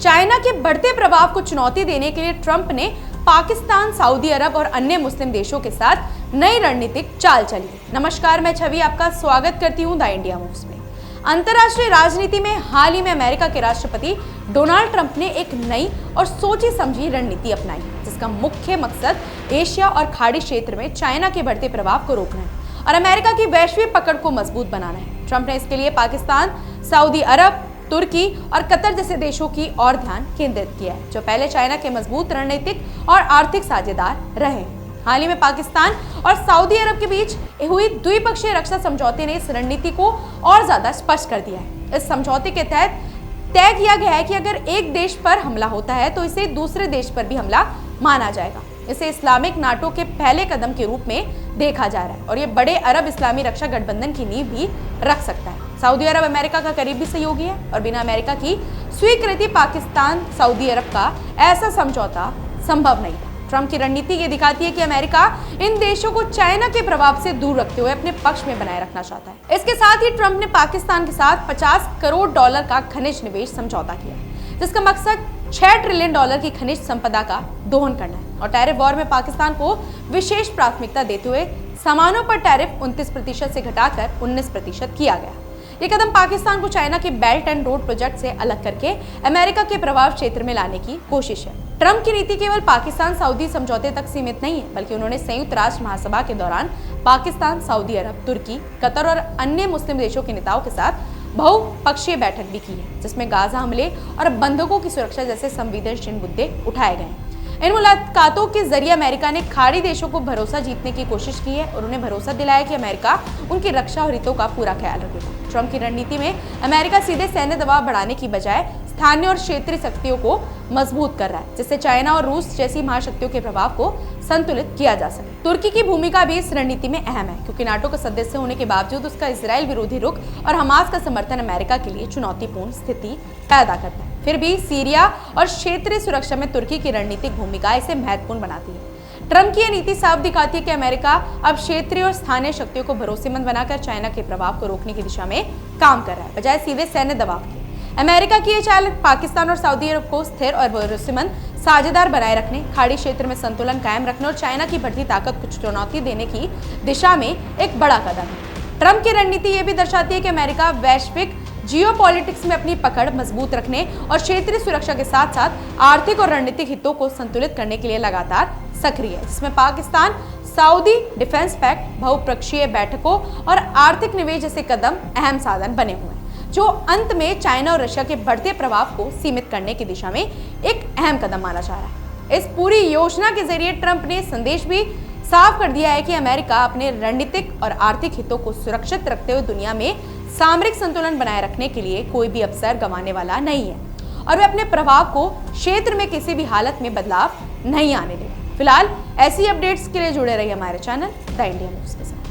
China के बढ़ते प्रभाव को चुनौती देने के लिए ट्रंप ने पाकिस्तान, सऊदी अरब और अन्य मुस्लिम देशों के साथ नई रणनीतिक चाल चली। नमस्कार, मैं छवि आपका स्वागत करती हूं द इंडिया मूव्स में। अंतर्राष्ट्रीय राजनीति में हाल ही में अमेरिका के राष्ट्रपति डोनाल्ड ट्रंप ने एक नई और सोची समझी रणनीति अपनाई, जिसका मुख्य मकसद एशिया और खाड़ी क्षेत्र में चाइना के बढ़ते प्रभाव को रोकना है और अमेरिका की वैश्विक पकड़ को मजबूत बनाना है। ट्रंप ने इसके लिए पाकिस्तान, सऊदी अरब, तुर्की और कतर जैसे देशों की ओर ध्यान केंद्रित किया है, जो पहले चाइना के मजबूत रणनीतिक और आर्थिक साझेदार रहे। हाल ही में पाकिस्तान और सऊदी अरब के बीच हुई द्विपक्षीय रक्षा समझौते ने इस रणनीति को और ज्यादा स्पष्ट कर दिया है। इस समझौते के तहत तय किया गया है कि अगर एक देश पर हमला होता है तो इसे दूसरे देश पर भी हमला माना जाएगा। इसे इस्लामिक नाटो के पहले कदम के रूप में देखा जा रहा है और ये बड़े अरब इस्लामी रक्षा गठबंधन की नींव भी रख सकता है। सऊदी अरब अमेरिका का करीबी सहयोगी है और बिना अमेरिका की स्वीकृति पाकिस्तान, सऊदी अरब का ऐसा समझौता संभव नहीं था। ट्रंप की रणनीति ये दिखाती है कि अमेरिका इन देशों को चाइना के प्रभाव से दूर रखते हुए अपने पक्ष में बनाए रखना चाहता है। इसके साथ ही ट्रंप ने पाकिस्तान के साथ $50 करोड़ का खनिज निवेश समझौता किया, जिसका मकसद $6 ट्रिलियन की खनिज संपदा का दोहन करना है और टैरिफ वॉर में पाकिस्तान को विशेष प्राथमिकता देते हुए सामानों पर टैरिफ 29% से घटाकर 19% किया गया। ये कदम पाकिस्तान को चाइना के बेल्ट एंड रोड प्रोजेक्ट से अलग करके अमेरिका के प्रभाव क्षेत्र में लाने की कोशिश है। ट्रंप की नीति केवल पाकिस्तान सऊदी समझौते तक सीमित नहीं है, बल्कि उन्होंने संयुक्त राष्ट्र महासभा के दौरान पाकिस्तान, सऊदी अरब, तुर्की, कतर और अन्य मुस्लिम देशों के नेताओं के साथ बहुपक्षीय बैठक भी की है, जिसमें गाजा हमले और बंधकों की सुरक्षा जैसे संवेदनशील मुद्दे उठाए गए हैं। इन मुलाकातों के जरिए अमेरिका ने खाड़ी देशों को भरोसा जीतने की कोशिश की है और उन्हें भरोसा दिलाया कि अमेरिका उनकी रक्षा और हितों का पूरा ख्याल रखेगा। ट्रंप की रणनीति में अमेरिका सीधे सैन्य दबाव बढ़ाने की बजाय स्थानीय और क्षेत्रीय शक्तियों को मजबूत कर रहा है, जिससे चाइना और रूस जैसी महाशक्तियों के प्रभाव को संतुलित किया जा सके। तुर्की की भूमिका भी इस रणनीति में अहम है, क्योंकि नाटो का सदस्य होने के बावजूद उसका इजराइल विरोधी रुख और हमास का समर्थन अमेरिका के लिए चुनौतीपूर्ण स्थिति पैदा करता है। फिर भी सीरिया और क्षेत्रीय सुरक्षा में तुर्की की रणनीतिक भूमिका इसे महत्वपूर्ण बनाती है। ट्रंप की यह नीति साफ दिखाती है कि अमेरिका अब क्षेत्रीय और स्थानीय शक्तियों को भरोसेमंद बनाकर चाइना के प्रभाव को रोकने की दिशा में काम कर रहा है, बजाय सीधे सैन्य दबाव के। अमेरिका की यह चाल पाकिस्तान और सऊदी अरब को स्थिर और भरोसेमंद साझेदार बनाए रखने, खाड़ी क्षेत्र में संतुलन कायम रखने और चाइना की बढ़ती ताकत को चुनौती देने की दिशा में एक बड़ा कदम है। ट्रंप की रणनीति ये भी दर्शाती है कि अमेरिका वैश्विक जियोपॉलिटिक्स में अपनी पकड़ मजबूत रखने और क्षेत्रीय सुरक्षा के साथ साथ आर्थिक और रणनीतिक हितों को संतुलित करने के लिए लगातार सक्रिय है, जिसमें पाकिस्तान, सऊदी डिफेंस पैक्ट, बहुपक्षीय बैठकों और आर्थिक निवेश जैसे कदम अहम साधन बने हुए हैं, जो अंत में चाइना और रशिया के बढ़ते प्रभाव को सीमित करने की दिशा में एक अहम कदम माना जा रहा है। इस पूरी योजना के जरिए ट्रंप ने संदेश भी साफ कर दिया है कि अमेरिका अपने रणनीतिक और आर्थिक हितों को सुरक्षित रखते हुए दुनिया में सामरिक संतुलन बनाए रखने के लिए कोई भी अवसर गंवाने वाला नहीं है और वे अपने प्रभाव को क्षेत्र में किसी भी हालत में बदलाव नहीं आने देंगे। फिलहाल ऐसी अपडेट्स के लिए जुड़े रहिए हमारे चैनल द इंडिया मूव्स के साथ।